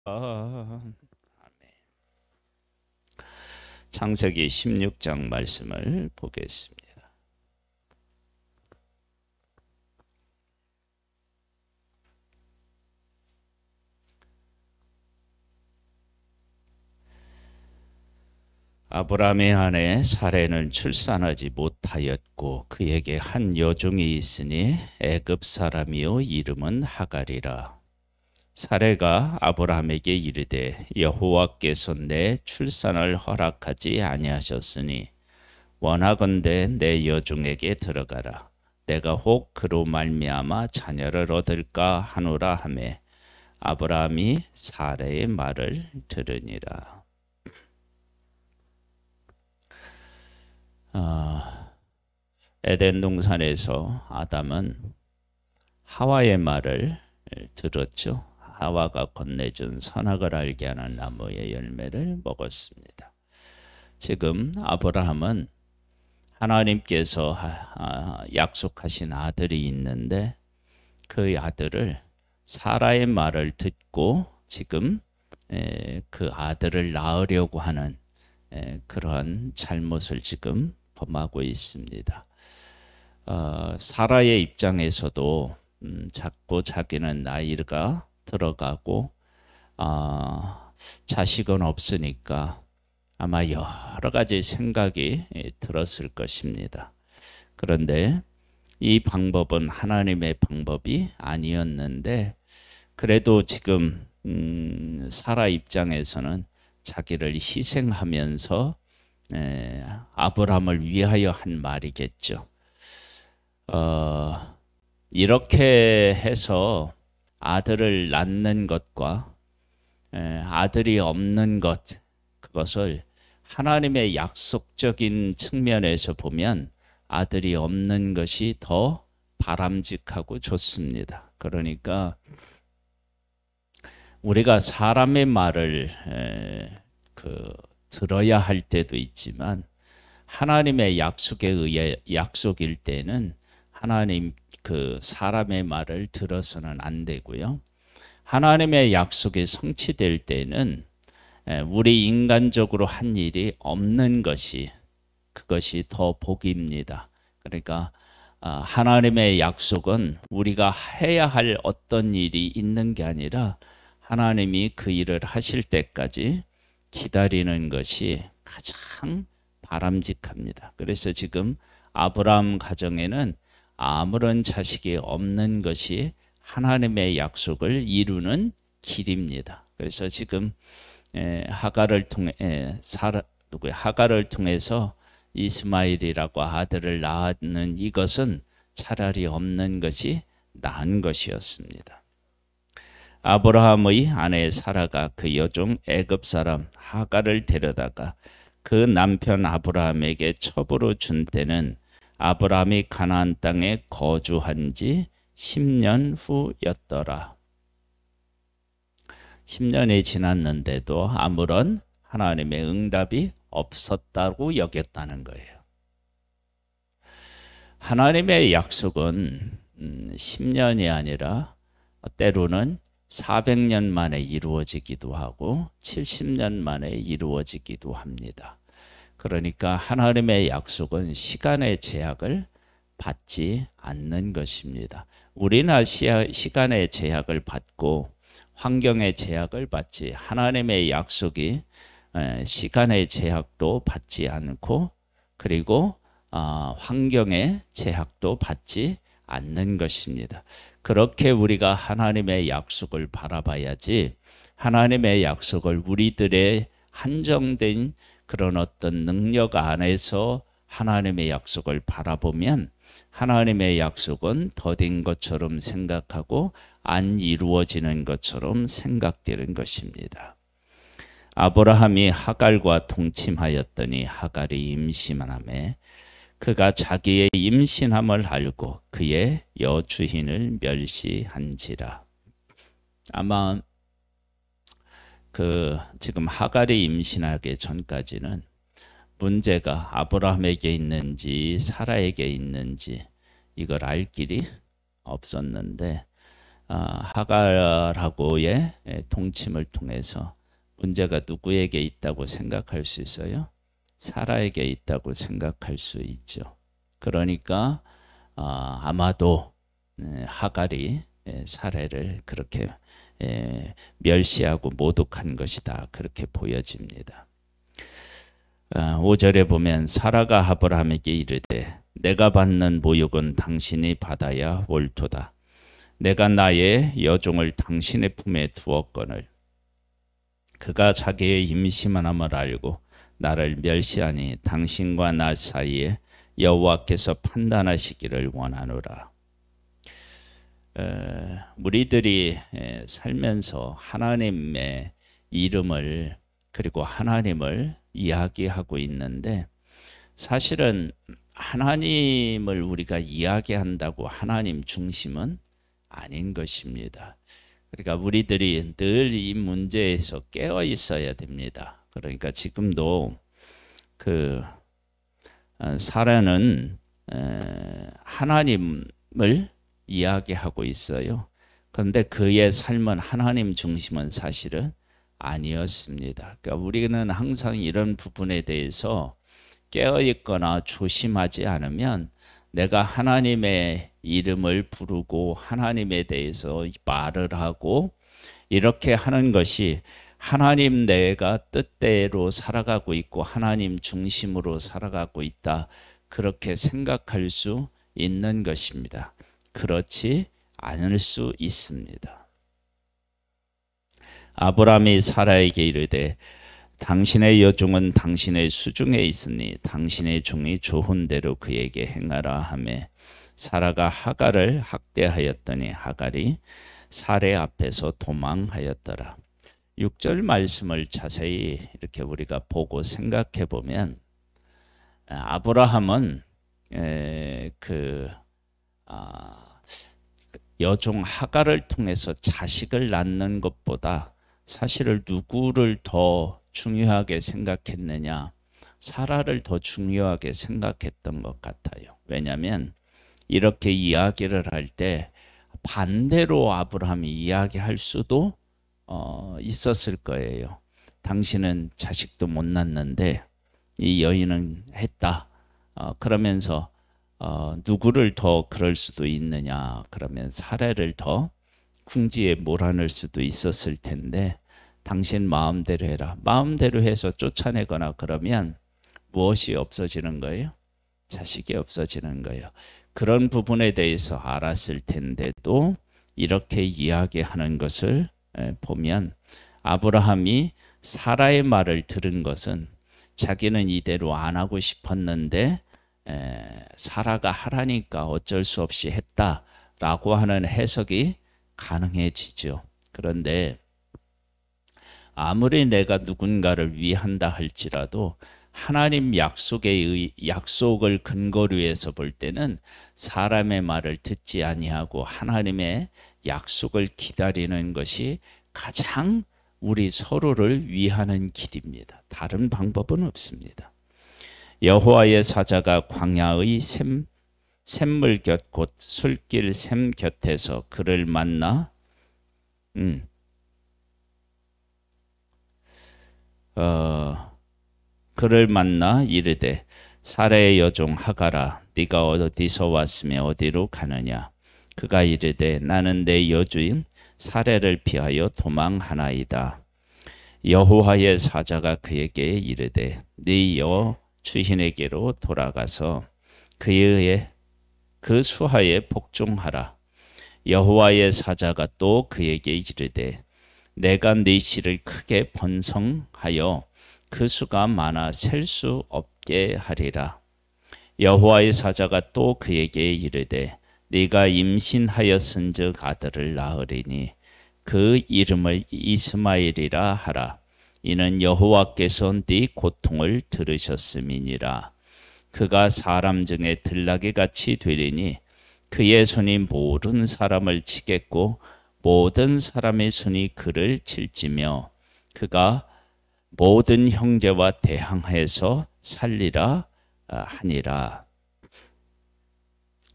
아멘. 창세기 16장 말씀을 보겠습니다. 아브라함의 아내 사레는 출산하지 못하였고 그에게 한 여종이 있으니 애굽 사람이요 이름은 하갈이라. 사레가 아브라함에게 이르되 여호와께서 내 출산을 허락하지 아니하셨으니 원하건대 내 여종에게 들어가라. 내가 혹 그로 말미암아 자녀를 얻을까 하노라 하매 아브라함이 사레의 말을 들으니라. 에덴 동산에서 아담은 하와의 말을 들었죠. 하와가 건네준 선악을 알게 하는 나무의 열매를 먹었습니다. 지금 아브라함은 하나님께서 약속하신 아들이 있는데 그 아들을 사라의 말을 듣고 지금 그 아들을 낳으려고 하는 그러한 잘못을 지금 범하고 있습니다. 사라의 입장에서도 자꾸 자기는 나이가 들어가고 자식은 없으니까 아마 여러 가지 생각이 들었을 것입니다. 그런데 이 방법은 하나님의 방법이 아니었는데 그래도 지금 사라 입장에서는 자기를 희생하면서 아브라함을 위하여 한 말이겠죠. 이렇게 해서 아들을 낳는 것과 아들이 없는 것, 그것을 하나님의 약속적인 측면에서 보면 아들이 없는 것이 더 바람직하고 좋습니다. 그러니까 우리가 사람의 말을 들어야 할 때도 있지만 하나님의 약속에 의해 약속일 때는 하나님 그 사람의 말을 들어서는 안 되고요. 하나님의 약속이 성취될 때는 우리 인간적으로 한 일이 없는 것이 그것이 더 복입니다. 그러니까 하나님의 약속은 우리가 해야 할 어떤 일이 있는 게 아니라 하나님이 그 일을 하실 때까지 기다리는 것이 가장 바람직합니다. 그래서 지금 아브라함 가정에는 아무런 자식이 없는 것이 하나님의 약속을 이루는 길입니다. 그래서 지금 하갈을 통해서 이스마엘이라고 아들을 낳는 이것은 차라리 없는 것이 나은 것이었습니다. 아브라함의 아내 사라가 그 여종 애굽 사람 하갈을 데려다가 그 남편 아브라함에게 첩으로 준 때는 아브라함이 가나안 땅에 거주한 지 10년 후였더라. 10년이 지났는데도 아무런 하나님의 응답이 없었다고 여겼다는 거예요. 하나님의 약속은 10년이 아니라 때로는 400년 만에 이루어지기도 하고 70년 만에 이루어지기도 합니다. 그러니까 하나님의 약속은 시간의 제약을 받지 않는 것입니다. 우리나 시간의 제약을 받고 환경의 제약을 받지 하나님의 약속이 시간의 제약도 받지 않고 그리고 환경의 제약도 받지 않는 것입니다. 그렇게 우리가 하나님의 약속을 바라봐야지 하나님의 약속을 우리들의 한정된 그런 어떤 능력 안에서 하나님의 약속을 바라보면 하나님의 약속은 더딘 것처럼 생각하고 안 이루어지는 것처럼 생각되는 것입니다. 아브라함이 하갈과 동침하였더니 하갈이 임신하매 그가 자기의 임신함을 알고 그의 여주인을 멸시한지라. 아마 지금 하갈이 임신하기 전까지는 문제가 아브라함에게 있는지 사라에게 있는지 이걸 알 길이 없었는데 하갈하고의 동침을 통해서 문제가 누구에게 있다고 생각할 수 있어요? 사라에게 있다고 생각할 수 있죠. 그러니까 아마도 하갈이 사라를 그렇게 멸시하고 모독한 것이다. 그렇게 보여집니다. 5절에 보면 사라가 아브라함에게 이르되 내가 받는 모욕은 당신이 받아야 옳도다. 내가 나의 여종을 당신의 품에 두었거늘 그가 자기의 임신함을 알고 나를 멸시하니 당신과 나 사이에 여호와께서 판단하시기를 원하노라. 우리들이 살면서 하나님의 이름을 그리고 하나님을 이야기하고 있는데 사실은 하나님을 우리가 이야기한다고 하나님 중심은 아닌 것입니다. 그러니까 우리들이 늘 이 문제에서 깨어 있어야 됩니다. 그러니까 지금도 사라는 하나님을 이야기하고 있어요. 그런데 그의 삶은 하나님 중심은 사실은 아니었습니다. 그러니까 우리는 항상 이런 부분에 대해서 깨어 있거나 조심하지 않으면 내가 하나님의 이름을 부르고 하나님에 대해서 말을 하고 이렇게 하는 것이 하나님 내가 뜻대로 살아가고 있고 하나님 중심으로 살아가고 있다. 그렇게 생각할 수 있는 것입니다. 그렇지 않을 수 있습니다. 아브라함이 사라에게 이르되 당신의 여종은 당신의 수중에 있으니 당신의 종이 좋은 대로 그에게 행하라 하매 사라가 하갈을 학대하였더니 하갈이 사례 앞에서 도망하였더라. 6절 말씀을 자세히 이렇게 우리가 보고 생각해 보면 아브라함은 여종 하갈을 통해서 자식을 낳는 것보다 사실을 누구를 더 중요하게 생각했느냐? 사라를 더 중요하게 생각했던 것 같아요. 왜냐하면 이렇게 이야기를 할 때 반대로 아브라함이 이야기할 수도 있었을 거예요. 당신은 자식도 못 낳는데 이 여인은 했다. 그러면서 누구를 더 그럴 수도 있느냐? 그러면 사라를 더 궁지에 몰아넣을 수도 있었을 텐데 당신 마음대로 해라. 마음대로 해서 쫓아내거나 그러면 무엇이 없어지는 거예요? 자식이 없어지는 거예요. 그런 부분에 대해서 알았을 텐데도 이렇게 이야기하는 것을 보면 아브라함이 사라의 말을 들은 것은 자기는 이대로 안 하고 싶었는데 사라가 하라니까 어쩔 수 없이 했다라고 하는 해석이 가능해지죠. 그런데 아무리 내가 누군가를 위한다 할지라도 하나님 약속을 근거로 해서 볼 때는 사람의 말을 듣지 아니하고 하나님의 약속을 기다리는 것이 가장 우리 서로를 위하는 길입니다. 다른 방법은 없습니다. 여호와의 사자가 광야의 샘물 곁 곧 술길 샘 곁에서 그를 만나 이르되 사라의 여종 하갈아 네가 어디서 왔으며 어디로 가느냐? 그가 이르되 나는 내 여주인 사라를 피하여 도망하나이다. 여호와의 사자가 그에게 이르되 네 주인에게로 돌아가서 그 수하에 복종하라. 여호와의 사자가 또 그에게 이르되 내가 네 씨를 크게 번성하여 그 수가 많아 셀 수 없게 하리라. 여호와의 사자가 또 그에게 이르되 네가 임신하였은즉 아들을 낳으리니 그 이름을 이스마엘이라 하라. 이는 여호와께서 네 고통을 들으셨음이니라. 그가 사람 중에 들나귀 같이 되리니 그의 손이 모든 사람을 치겠고 모든 사람의 손이 그를 칠지며 그가 모든 형제와 대항해서 살리라 하니라.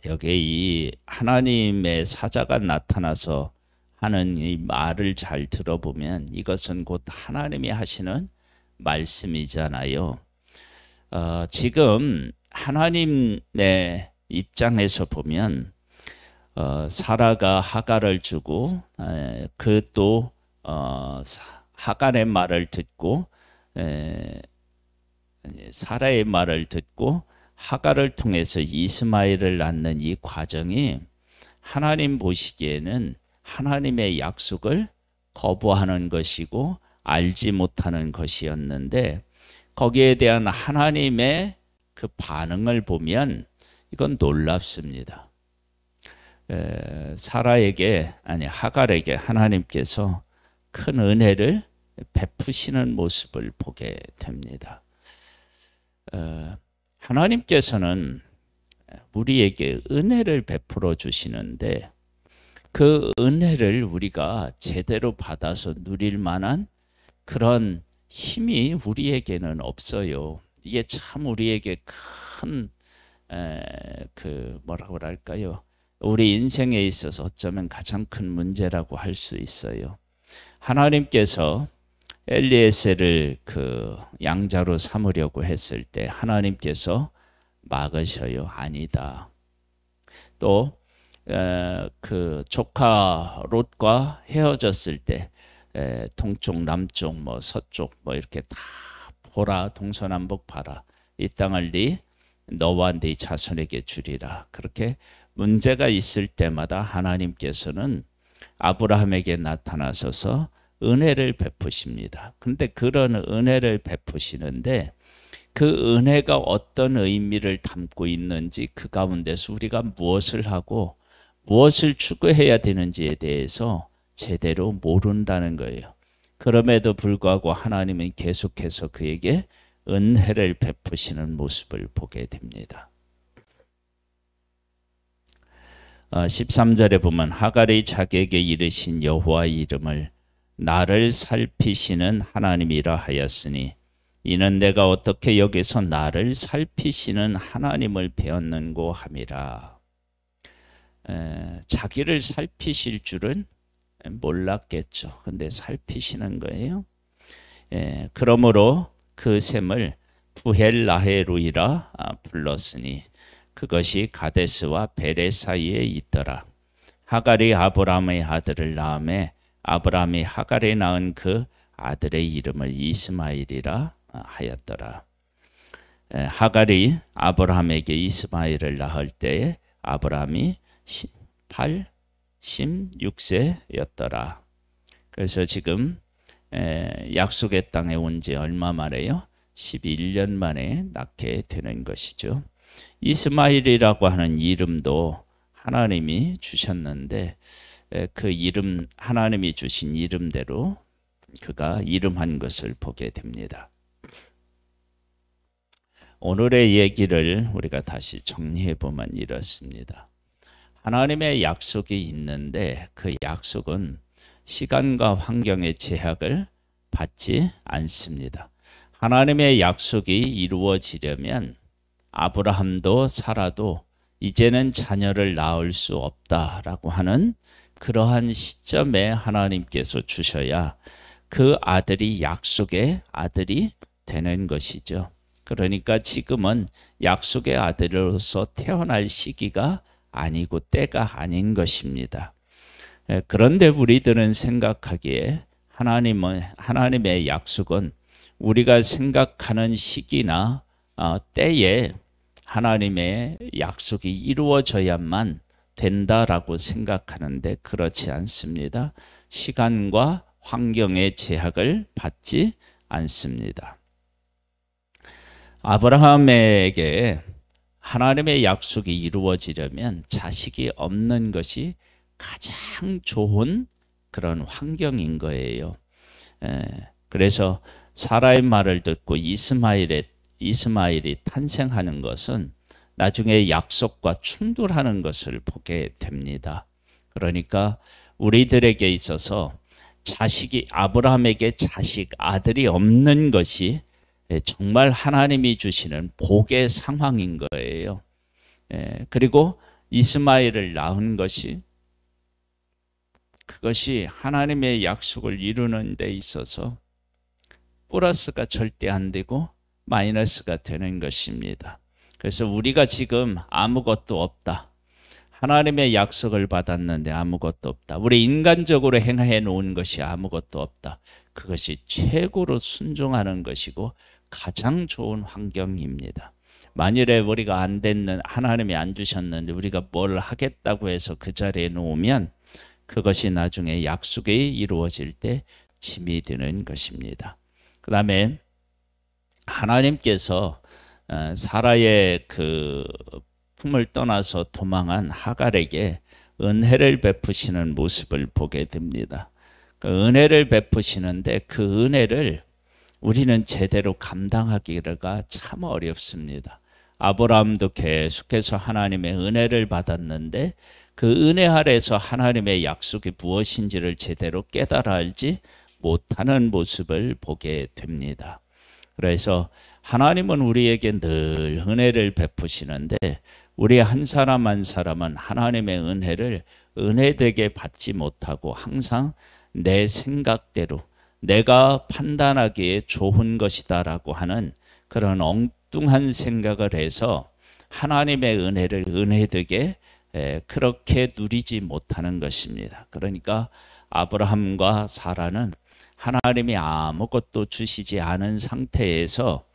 여기 이 하나님의 사자가 나타나서 하는 이 말을 잘 들어보면 이것은 곧 하나님이 하시는 말씀이잖아요. 지금 하나님의 입장에서 보면 사라가 하갈을 주고 그 또 하갈의 말을 듣고 사라의 말을 듣고 하갈을 통해서 이스마엘을 낳는 이 과정이 하나님 보시기에는 하나님의 약속을 거부하는 것이고 알지 못하는 것이었는데, 거기에 대한 하나님의 그 반응을 보면 이건 놀랍습니다. 사라에게, 아니 하갈에게 하나님께서 큰 은혜를 베푸시는 모습을 보게 됩니다. 하나님께서는 우리에게 은혜를 베풀어 주시는데 그 은혜를 우리가 제대로 받아서 누릴 만한 그런 힘이 우리에게는 없어요. 이게 참 우리에게 큰 뭐라고 할까요? 우리 인생에 있어서 어쩌면 가장 큰 문제라고 할 수 있어요. 하나님께서 엘리에셀을 그 양자로 삼으려고 했을 때 하나님께서 막으셔요. 아니다. 또 그 조카 롯과 헤어졌을 때 동쪽 남쪽 뭐 서쪽 뭐 이렇게 다 보라, 동서남북 봐라, 이 땅을 너와 네 자손에게 주리라. 그렇게 문제가 있을 때마다 하나님께서는 아브라함에게 나타나셔서 은혜를 베푸십니다. 그런데 그런 은혜를 베푸시는데 그 은혜가 어떤 의미를 담고 있는지, 그 가운데서 우리가 무엇을 하고 무엇을 추구해야 되는지에 대해서 제대로 모른다는 거예요. 그럼에도 불구하고 하나님은 계속해서 그에게 은혜를 베푸시는 모습을 보게 됩니다. 13절에 보면 하갈이 자기에게 이르신 여호와의 이름을 나를 살피시는 하나님이라 하였으니 이는 내가 어떻게 여기서 나를 살피시는 하나님을 배웠는고 함이라. 자기를 살피실 줄은 몰랐겠죠. 근데 살피시는 거예요. 그러므로 그 셈을 부헬라헤루이라 불렀으니 그것이 가데스와 베레 사이에 있더라. 하갈이 아브라함의 아들을 낳음에 아브라함이 하갈에 낳은 그 아들의 이름을 이스마엘이라 하였더라. 하갈이 아브라함에게 이스마엘을 낳을 때에 아브라함이 86세였더라. 그래서 지금 약속의 땅에 온 지 얼마 만에요? 11년 만에 낳게 되는 것이죠. 이스마엘이라고 하는 이름도 하나님이 주셨는데 그 이름, 하나님이 주신 이름대로 그가 이름한 것을 보게 됩니다. 오늘의 얘기를 우리가 다시 정리해 보면 이렇습니다. 하나님의 약속이 있는데 그 약속은 시간과 환경의 제약을 받지 않습니다. 하나님의 약속이 이루어지려면 아브라함도 사라도 이제는 자녀를 낳을 수 없다라고 하는 그러한 시점에 하나님께서 주셔야 그 아들이 약속의 아들이 되는 것이죠. 그러니까 지금은 약속의 아들로서 태어날 시기가 아니고 때가 아닌 것입니다. 그런데 우리들은 생각하기에 하나님의 약속은 우리가 생각하는 시기나 때에 하나님의 약속이 이루어져야만 된다라고 생각하는데 그렇지 않습니다. 시간과 환경의 제약을 받지 않습니다. 아브라함에게 하나님의 약속이 이루어지려면 자식이 없는 것이 가장 좋은 그런 환경인 거예요. 그래서 사라의 말을 듣고 이스마엘이 탄생하는 것은 나중에 약속과 충돌하는 것을 보게 됩니다. 그러니까 우리들에게 있어서 아브라함에게 아들이 없는 것이 정말 하나님이 주시는 복의 상황인 거예요. 그리고 이스마엘을 낳은 것이 그것이 하나님의 약속을 이루는 데 있어서 플러스가 절대 안 되고 마이너스가 되는 것입니다. 그래서 우리가 지금 아무것도 없다, 하나님의 약속을 받았는데 아무것도 없다, 우리 인간적으로 행해 놓은 것이 아무것도 없다, 그것이 최고로 순종하는 것이고 가장 좋은 환경입니다. 만일에 우리가 안 됐는, 하나님이 안 주셨는데 우리가 뭘 하겠다고 해서 그 자리에 놓으면 그것이 나중에 약속이 이루어질 때 짐이 되는 것입니다. 그 다음에 하나님께서 사라의 그 품을 떠나서 도망한 하갈에게 은혜를 베푸시는 모습을 보게 됩니다. 그 은혜를 베푸시는데 그 은혜를 우리는 제대로 감당하기가 참 어렵습니다. 아브라함도 계속해서 하나님의 은혜를 받았는데 그 은혜 아래에서 하나님의 약속이 무엇인지를 제대로 깨달아 알지 못하는 모습을 보게 됩니다. 그래서 하나님은 우리에게 늘 은혜를 베푸시는데 우리 한 사람 한 사람은 하나님의 은혜를 은혜되게 받지 못하고 항상 내 생각대로 내가 판단하기에 좋은 것이다라고 하는 그런 엉뚱한 생각을 해서 하나님의 은혜를 은혜되게 그렇게 누리지 못하는 것입니다. 그러니까 아브라함과 사라는 하나님이 아무것도 주시지 않은 상태에서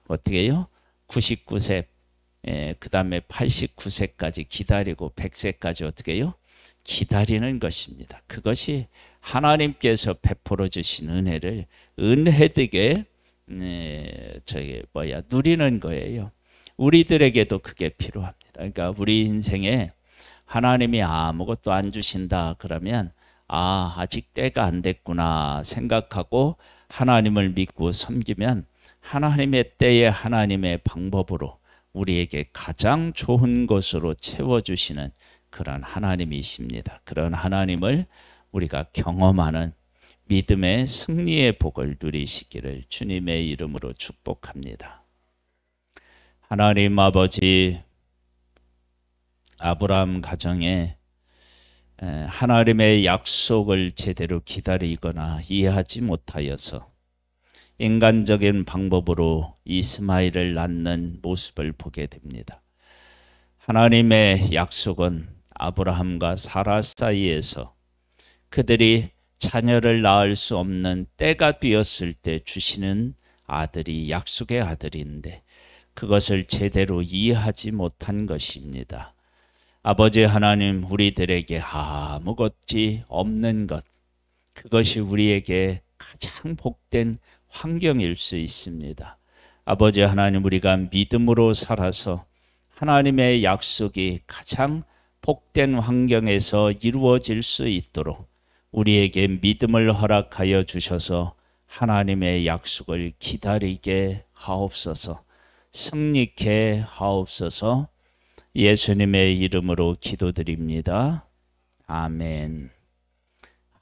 어떻게 해요? 99세, 그 다음에 89세까지 기다리고 100세까지 어떻게 해요? 기다리는 것입니다. 그것이 하나님께서 베풀어 주신 은혜를 은혜되게 누리는 거예요. 우리들에게도 그게 필요합니다. 그러니까 우리 인생에 하나님이 아무것도 안 주신다 그러면 아직 때가 안 됐구나 생각하고 하나님을 믿고 섬기면 하나님의 때에 하나님의 방법으로 우리에게 가장 좋은 것으로 채워주시는 그런 하나님이십니다. 그런 하나님을 우리가 경험하는 믿음의 승리의 복을 누리시기를 주님의 이름으로 축복합니다. 하나님 아버지, 아브라함 가정에 하나님의 약속을 제대로 기다리거나 이해하지 못하여서 인간적인 방법으로 이스마엘을 낳는 모습을 보게 됩니다. 하나님의 약속은 아브라함과 사라 사이에서 그들이 자녀를 낳을 수 없는 때가 되었을 때 주시는 아들이 약속의 아들인데 그것을 제대로 이해하지 못한 것입니다. 아버지 하나님, 우리들에게 아무것이 없는 것, 그것이 우리에게 가장 복된 환경일 수 있습니다. 아버지 하나님, 우리가 믿음으로 살아서 하나님의 약속이 가장 복된 환경에서 이루어질 수 있도록 우리에게 믿음을 허락하여 주셔서 하나님의 약속을 기다리게 하옵소서, 승리케 하옵소서. 예수님의 이름으로 기도드립니다. 아멘.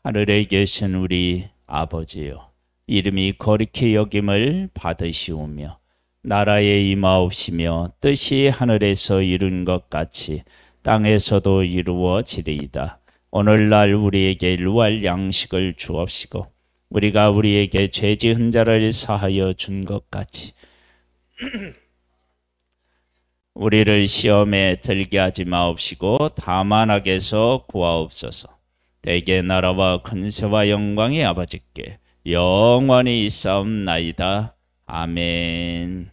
하늘에 계신 우리 아버지요, 이름이 거룩히 여김을 받으시오며 나라에 임하옵시며 뜻이 하늘에서 이룬 것 같이 땅에서도 이루어지리이다. 오늘날 우리에게 일용할 양식을 주옵시고 우리가 우리에게 죄 지은 자를 사하여 준 것 같이 우리를 시험에 들게 하지 마옵시고 다만 악에서 구하옵소서. 대개 나라와 권세와 영광이 아버지께 영원히 있사옵나이다. 아멘.